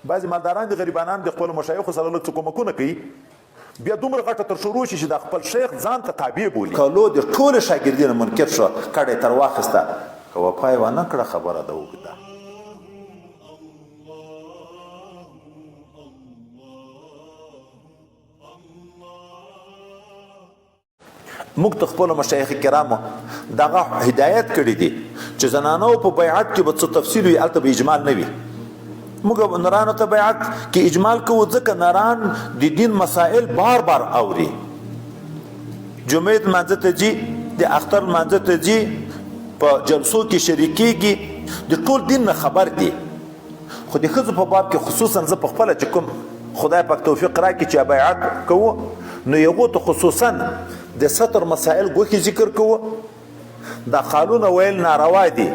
بعضې مالداران دي غریبانان د خپلو مشایخو سره لږ څه کومکونه کوي بیا دومره غټه تر شروع شي چې د خپل شیخ ځان ته تابع بولي کالو د ټولو شاګردینو منکر شو کډه یې تر واخیسته که وفا یې ونه کړه خبره ده اوږده موږ ته خپلو مشایخ کرامو دغه هدایت کړي دي چې زنانو په بیعت کې به څه تفصیل وي هلته به اجمال نه وي موږ نرانو ته بیعت کې اجمال کوو ځکه نران د دین مسائل بار بار اوري جمعې لمانځه ته ځي د اختر لمانځه ته ځي په جلسو کې شریکېږي د ټول دین نه خبر دي خو د ښځو په باب کې خصوصا زه په خپله چې کوم خدای پاک توفیق راکړي چې بیعت کوو نو یغو ته خصوصا د ستر مسائل ګوښې ذکر کوو دا خالونه ویل ناروا دي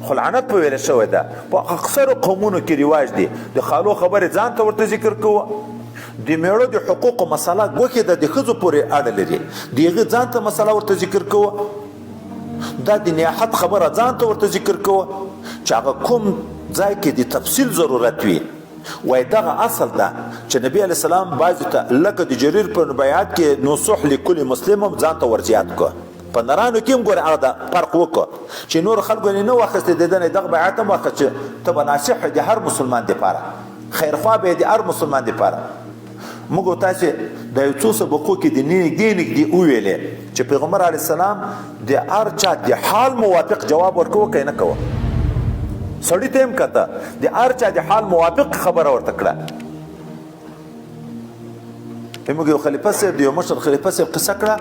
خو لعنت په ویل شوی ده په اکثرو قومونو کې رواج دی د خالو خبرې ځان ته ورته ذکر کوو د میړو د حقوقو مسله ګوښې ده د ښځو پورې اړه لري د هغې ځان ته مسله ورته ذکر کوو دا د نیاحت خبره ځان ته ورته ذکر کوو چې هغه کوم ځای کې د تفصیل ضرورت وي وای دغه اصل ده چې نبی علیه السلام بعضې ته لکه د جریر په بیعت کې نصح لکل مسلم هم ځان ته ورزیات کړه په نرانو کې هم ګوره هغه د فرق وکړه چې نور خلکو یې نه واخیستې د ده نه دغه بیعت هم واخیست چې ته به ناصح د هر مسلمان دپاره خیرخوا به د هر مسلمان دپاره موږ تاسې د یو څو سبقو کې د نږدې وویلې چې پیغمبر علیه السلام د هر چا د حال موافق جواب ورکوه که یې نه کوه سړي ته هم کته د هر چا د حال موافق خبره ورته کړه موږ یو خلیفه صاحب د یو مشر خلیفه صاحب قصه کړه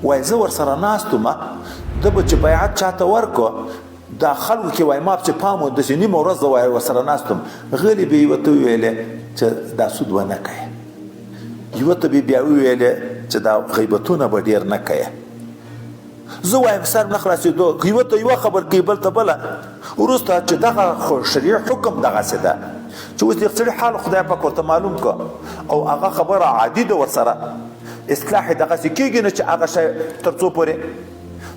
وایي زه ورسره ناست وم ده به چې بیعت چاته ورکړو دا خلکو کې وایي ما پسې پام و داسې نیمه ورځ زه وایي ورسره ناست وم غلې به یوه ته وویلې چې دا سود ونه کوې یوه ته به بیا وویلې چې دا غیبتونه به ډېر نه کوې زه وایم سر نه خلاصېدو یوه ته یوه خبر کوي بل ته بله وروسته چې دغه خو شریع حکم دغسې ده چې اوس د سړي حال خدای پاک ورته معلوم کړه او هغه خبره عادي ده ورسره اصلاح یې دغسې کېږي نه چې هغه شی تر څو پورې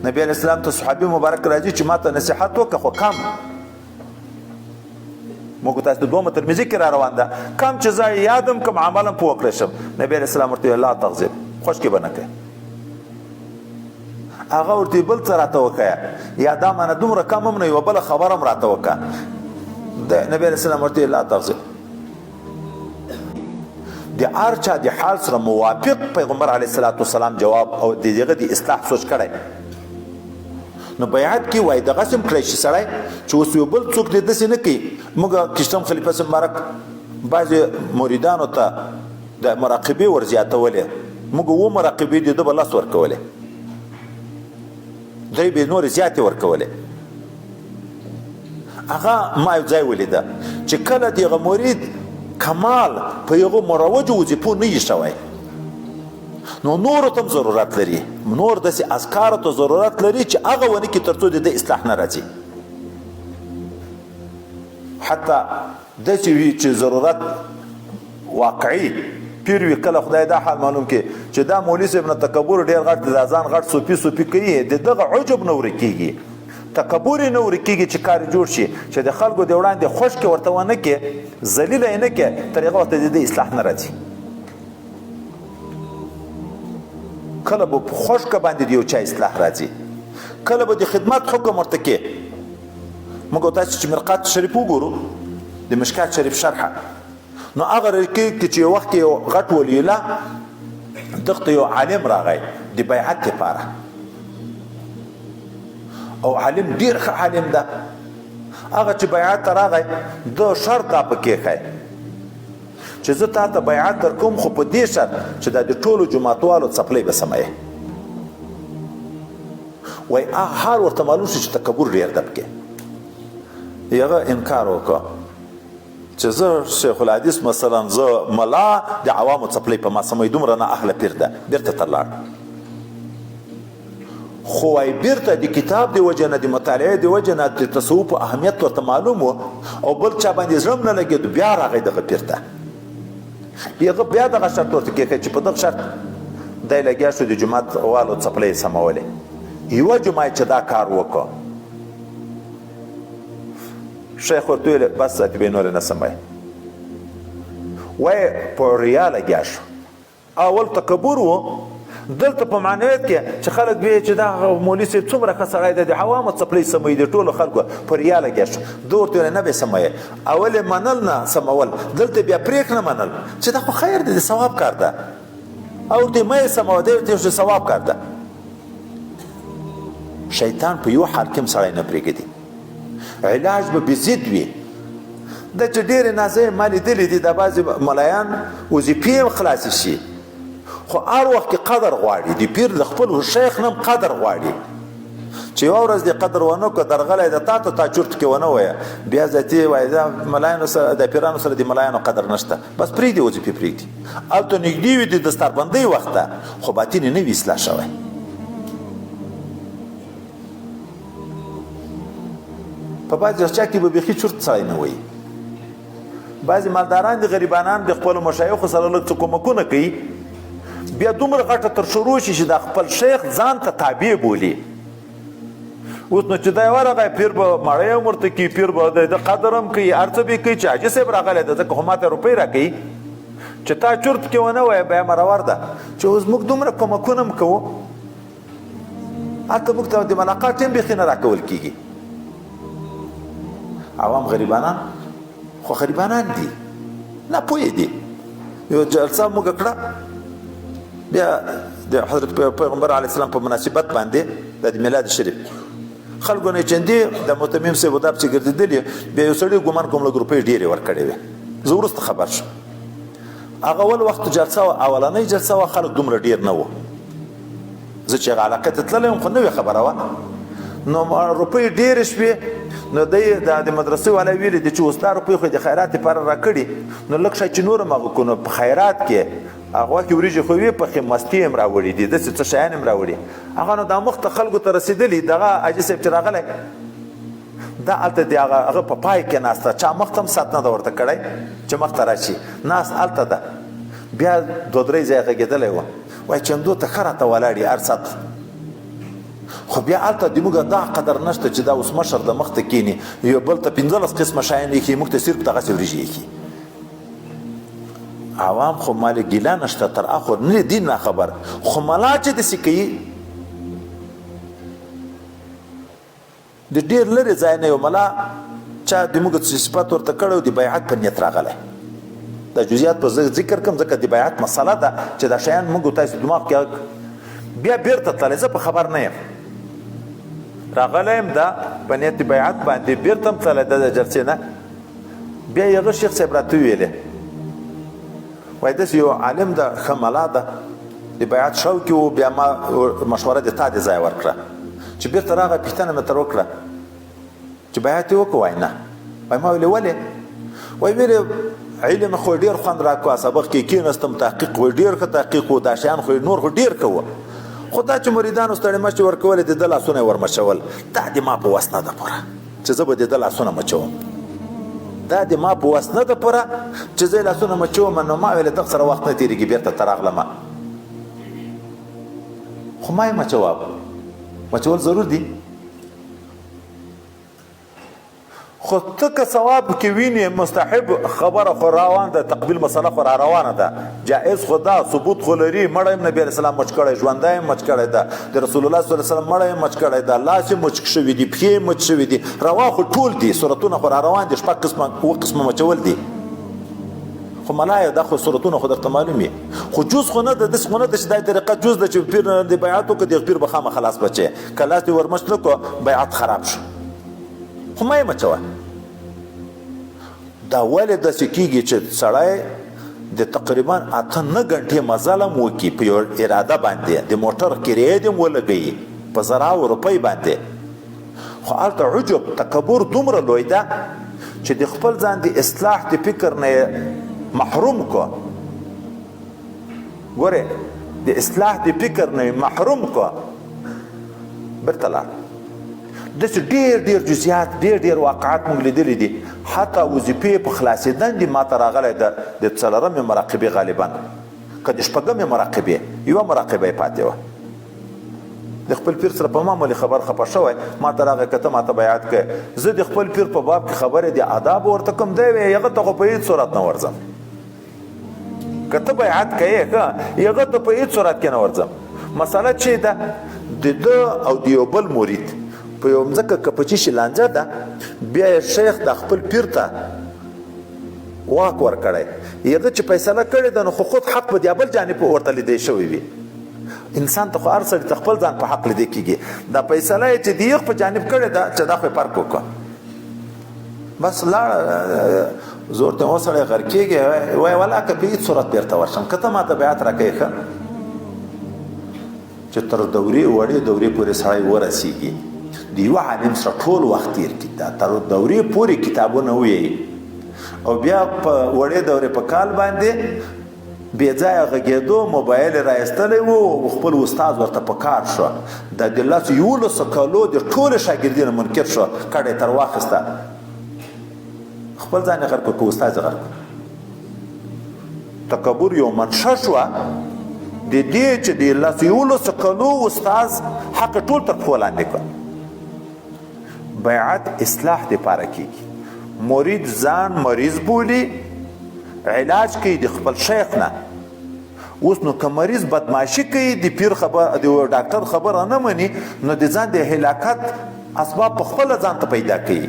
نبي علیه السلام ته صحابي مبارک راځي چې ما ته نصیحت وکړه خو کم موږ تاسو د دومره ترمذي کې را روان ده کم چې زه یادم کم عملا پوه کړی شم نبي علیه السلام ورته لا تغضب خوشکې به نه کوې هغه ورته بل څه راته وکړه یا دا مانه دومره کم هم نه یوه بله خبره هم راته وکړه د نبی علیه السلام ورته لا تغضب د هر چا د حال سره موافق پیغمبر علیه السلام جواب او د هغه د اصلاح سوچ کړی نو بیعت کې وایي دغسې هم کړی شي سړی چې اوس یو بل څوک دې داسې نه کوي موږ کشتم خلیفه صاحب مبارک بعضې مریدانو ته د مراقبې ورزیاتولې موږ اووه مراقبې دي ده به لس ورکولې دوی به نورې زیاتې ورکولې هغه ما یو ځای ولیده چې کله د هغه مرید کمال په هغو مروجو وظیفو نه وي شوی نو نورو ته هم ضرورت لري نور داسې اذکارو ته ضرورت لري چې هغه ونه کړي تر څو د ده اصلاح نه راځي حتی داسې وي چې ضرورت واقعي پیر وي کله خدای دا حال معلوم کړي چې دا مولوي صاحب نه تکبر ډېر غټ د ځان غټ صوفي کوي د دغه عجب نه ورکېږي تکبر یې نه ورکېږي چې کار جوړ شي چې د خلکو د وړاندې خوشکې ورته ونه کړي ذلیله یې نه کړي تر هغه وخته د دې اصلاح نه راځي کله به په خوشکه باندې د یو چا اصلاح راځي کله به د خدمت حکم ورته کړي موږ تاسو چې مرقات شریف وګورو د مشکات شریف شرحه نو هغه کې چې یو وخت یو غټ ولی الله دغه یو عالم راغی د بیعت لپاره او عالم ډیر ښه عالم ده هغه چې بیعت ته راغی د شرط دا پکې ښی چې زه تا ته بیعت در کوم خو په دې شرط چې دا د ټولو جوماتوالو څپلۍ به سموې وایي حال ورته معلوم شو چې تکبر ډېر ده پکې هغه انکار وکړه چې زه شیخ الحدیث مثلا زه ملا د عوامو څپلۍ په ما سموي دومره نه اهله پیر ده بېرته ته لاړ خو وایي بېرته د کتاب د وجې نه د مطالعې د وجې نه د تصوف اهمیت ورته معلوم و او بل چا باندې زړه هم نه لګېدو بیا راغی دغه پیر ته هغه بیا دغه شرط ورته کېښی چې په دغه شرط دی لګیا شو د جومات والو څپلۍ یې سمولې یوه جمعه چې دا کار وکړو شیخ ورته ویل بس ساتي به نورې نه سموي وای په ریا لګیا شو. اول تکبر و، دلته په معنویت کې چې خلک به چې دا مولوي صاحب څومره ښه سړی دی، د عوامو څپلۍ سموي، د ټولو خلکو په ریا لګیا شو. ده ورته نه به سموي، اول یې منل نه سمول، دلته بیا پرېک نه منل چې دا خو خیر دی، د ثواب کار ده، او ورته مه یې سموه، دی ورته د ثواب کار ده. شیطان په یو حال کې هم سړی نه پرېږدي، علاج به بضد وي. د چې ډېرې نازۍ ما لیدلي دي، د بعضې ملایان وظیفې هم خلاصې شي، خو هر وخت کې قدر غواړي، د پیر د خپل شیخ نه هم قدر غواړي، چې یوه ورځ دې قدر ونه کړه، درغلی د تا ته تا چورت کې ونه وایه، بیا ذاتي وایي دا ملایانو سره د پیرانو سره د ملایانو قدر نشته، بس پرېږدي وظیفې پرېږدي. هلته نږدې وي د دستاربندۍ وخت ته، خو باطن یې نه وي اصلاح شوی. په بعضې چا کې به بیخي چورت سړی نه وایي. بعضې مالداران دي غریبانان د خپلو مشایخو سره لږ څه کومکونه کوي، بیا دومره غټه تر شروع شي چې د خپل شیخ ځان ته تابع بولي. اوس نو چې دی ورغی، پیر به مړی هم ورته کوي، پیر به د قدر هم کوي، هر څه به یې کوي چې حاجي صاحب راغلی دی، ځکه خو ما ته روپۍ راکوي، چې تا چورت کې ونه وایه بیا مرور ده، چې اوس موږ دومره کومکونه هم کوو، هلته موږ ته د ملاقات هم بیخي نه راکول کېږي. عوام غریبانان خو غریبانان دي، ناپوهه دي. یو جلسه موږ کړه، بیا د حضرت پیغمبر علیه السلام په مناسبت باندې د میلاد شریف خلکو نه چندې د متمم صاحب وداب چې ګرځېدلي، بیا یو سړي ګمان کوم لږ روپۍ ډېرې ورکړې وې، زه وروسته خبر شم. هغه اول وخت جلسه وه، اولنۍ جلسه وه، خلک دومره ډېر نه وو، زه چې هغه علاقې ته تللی وم خو نوې خبره وه، نو روپۍ ډېرې شوې. نو دی د مدرسې والا ویلي دي چې اوس دا روپۍ خو د خیرات لپاره راکړي، نو لږ شی چې نور هم هغه کړو، نو په خیرات کې هغه کې وریجې خو وې پخې، مستې هم راوړي دي، داسې څه شیان هم راوړي. هغه نو دا مخ ته خلکو ته رسېدلي، دغه حاجي صاحب چې راغلی دا هلته د هغه په پای کې ناسته، چا مخ ته هم سات نه ده ورته کړی چې مخ ته راشي، ناست هلته ده. بیا دوه درې ځایه غږېدلی وه، وایي چندو ته ښه راته ولاړ هر ساعت، خو بیا هلته د موږ دا قدر نشته چې دا اوس مشر د مخ ته کښېني، یو بل ته 15 قسمه شیان ایښي، موږ ته صرف دغسې وریجې ایښي. عوام خو مالې ګیله نشته، تر اخر نه دین نه خبر، خو ملا چې داسې کوي، د ډېر لرې ځای نه یو ملا چا د موږ صفت ورته کړی، د بیعت په نیت راغلی. دا جزئیات په ذکر کوم ځکه د بیعت مسله ده چې دا شیان موږ تاسو دماغ کې بیا بیرته تللی، زه په خبر نه یم، راغلی یم دا په نیت د بیعت باندې، بیرته هم تللی ده د جلسې نه. بیا یې هغه شیخ صاحب راته وویلې، وایي داسې یو عالم ده، ښه ملا ده، د بیعت شوق و، بیا ما مشوره د تا د ځای ورکړه، چې بیرته راغی پوښتنه مې ترې وکړه چې بیعت یې وکړو؟ وایي نه. وایي ما ویلې ولې؟ وایي ویلې علم خو ډېر خوند راکوه، سبق کې کېناستم، تحقیق و ډېر ښه تحقیق و، دا شیان خو نور خو ډېر کوه، خو دا چې مریدانو ستړي مشې ورکولې، د ده لاسونه یې ورمچول، دا د ما په وس نه ده پوره چې زه به د ده لاسونه مچوم، دا د ما په وس نه ده پوره چې زه یې لاسونه مچوم. نو ما ویلې دغه سره وخت نه تېرېږي، بېرته ته راغلم، خو ما یې مچول ضرور دي. خو ته که ثواب کې وینې مستحب خبره خو روان ده، تقبیل مسله خو را روانه ده، جائز خو ده، ثبوت خو لري، مړی هم نبي علیه السلام مچ کړی، ژوندی هم مچ کړی ده، د رسول الله صلی الله علیه وسلم مړی هم مچ کړی ده، لاس یې مچ شوي دي، پښې یې مچ شوي دي، روا خو ټول دي، صورتونه خو را روان دي، 6 قسمه 7 قسمه مچول دي. خو ملایه دا خو صورتونه خو درته معلوم وي، خو جوز خو نه ده، داسې خو نه ده چې دا طریقه جوز ده چې پیر د بیعت وکړه، د پیر به خامخا خلاص بچی، که لاس دې ورمچ نه کړو بیعت خراب شو، خو ما یې مچوه. دا ولې داسې کېږي چې سړی د تقریبا 8-9 غنټې مزل هم وکړي په یو اراده باندې، د موټر کرایه دې هم ولګوي په زراو روپۍ باندې، خو هلته عجب تکبر دومره لوی ده چې د خپل ځان د اصلاح د فکر نه محروم کو. ګورې د اصلاح د فکر نه محروم کو، بیرته لاړ. داسې ډېر جزئیات، ډېر واقعات موږ لیدلي دي، حتی وظیفې په خلاصېدن دي ما ته راغلی ده د 4مې مراقبې غالبا، که د 6مې مراقبې یوه مراقبه یې پاتې وه. د خپل پیر سره په معمولي خبر خفه شوی، ما ته راغی که ته ما ته بیعت کوې، زه د خپل پیر په باب کې خبرې د آداب ورته کوم، دی وایي هغه ته خو په هېڅ صورت نه ورځم، که ته بیعت کوې که هغه ته په هېڅ صورت کې نه ورځم. مسله چې ده د ده او د یو بل مرید په یو مځکه که په چی شي لانجه ده، بیا یې شیخ د خپل پیر ته واک ورکړی، هغه چې فیصله کړې ده نو خو خود حق په د بل جانب ورته لیدی شوی وي. انسان ته خو هر سړي ته خپل ځان په حق لیدی کېږي. دا فیصله یې چې د یغ په جانب کړې ده چې دا خو یې فرق وکړه، بس لاړه زور ته وسړی غر کېږي، وایي ولا که په هېڅ صورت بېرته ورشم که ته ما ته بیعت راکوې ښه چې تر دورې وړې دورې پورې سړی ورسېږي، د یوه عالم سره ټول وخت تېر کړي، تر دورې پورې کتابونه وویي او بیا په وړې دورې په کال باندې بې ځایه غږېدو موبایل یې رایستلی و، خپل استاد ورته په کار شو، د 11 کالو د ټولو شاګردینو منکر شو، کډه یې تر واخیسته، خپل ځان یې غر کړ که استاد یې غر کړ. تکبر یو منشه شوه د دې چې د 11 کالو استاد حق ټول تر پښو لاندې کړ. بیعت اصلاح دپاره کېږي. مرید ځان مریض بولي، علاج کوي د خپل شیخ نه. اوس نو که مریض بدماشي کوي، د پیر خبر د ډاکټر خبره نه مني، نو د ځان د هلاکت اسباب په خپله ځان ته پیدا کوي،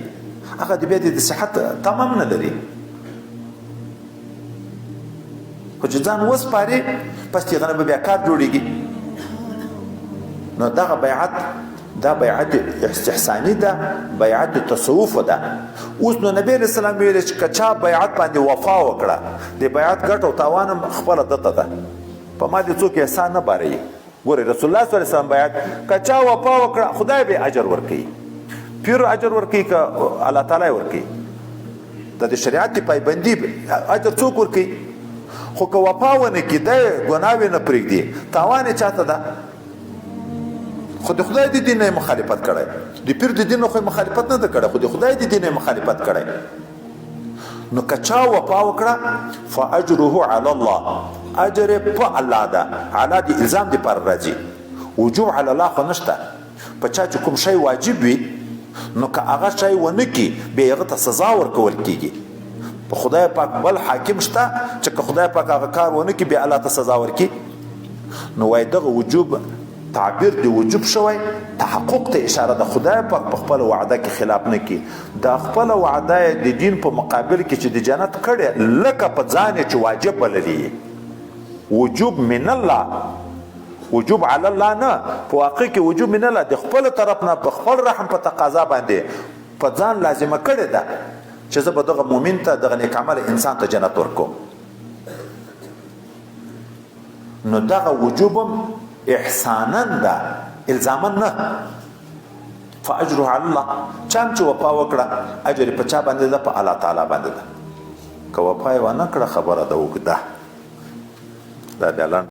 هغه د بیا د صحت تمام نه لري. خو چې ځان وسپاري پس د هغه نه به بیا کار جوړېږي. نو دغه بیعت دا بیعت استحسانی ده، بیعت تصوف ده. اوس نو نبی علیہ السلام ویل چې که چا بیعت باندې وفا وکړه، د بیعت ګټه او تاوان هم خپله دته ده، په ما دې څوک احسان نه باروي. ګورئ رسول الله صلی الله علیه وسلم بیعت که چا وفا وکړه خدای به اجر ورکوي، پیر اجر ورکوي که الله تعالی ورکوي، د شریعت د پایبندي اجر څوک ورکوي. خو که وفا ونه کړي دی ګناه نه پرېږدي، تاوان یې چاته ده؟ خو د خدای د دین مخالفت کړی، د پیر د دین خو مخالفت نه ده کړی، خو د خدای د دین مخالفت کړی. نو که چا وفا وکړه فاجره علی الله، اجر په الله ده، علا د الزام دپاره راځي، وجوب علی الله خو نشته. په چا چې کوم شی واجب وي نو که هغه شی ونه کړي بیا هغه ته سزا ورکول کېږي. په خدای پاک بل حاکم شته چې که خدای پاک هغه کار ونه کړي بیا الله ته سزا ورکړي. نو وایي دغه وجوب تعبیر د وجوب شوی تحقق ته اشاره ده. خدای پاک په خپل وعده کې خلاف نه کوي، دا خپل وعده د دین په مقابل کې چې د جنت کړي لکه په ځان چې واجب بللی. وجوب من الله، وجوب علی الله نه، په واقع کې وجوب من الله د خپل طرف نه په خپل رحم په تقاضا باندې په ځان لازمه کړې ده چې زه به دغه مؤمن ته دغه نیک عمل انسان ته جنت ورکوم. نو دغه وجوبم احسانا ده، الزاما نه. فاجره علی الله، چا چې وفا وکړه اجر په چا باندې ده؟ په الله تعالی باندې ده. که وفا یې ونه کړه خبره ده اوږده، دا د الله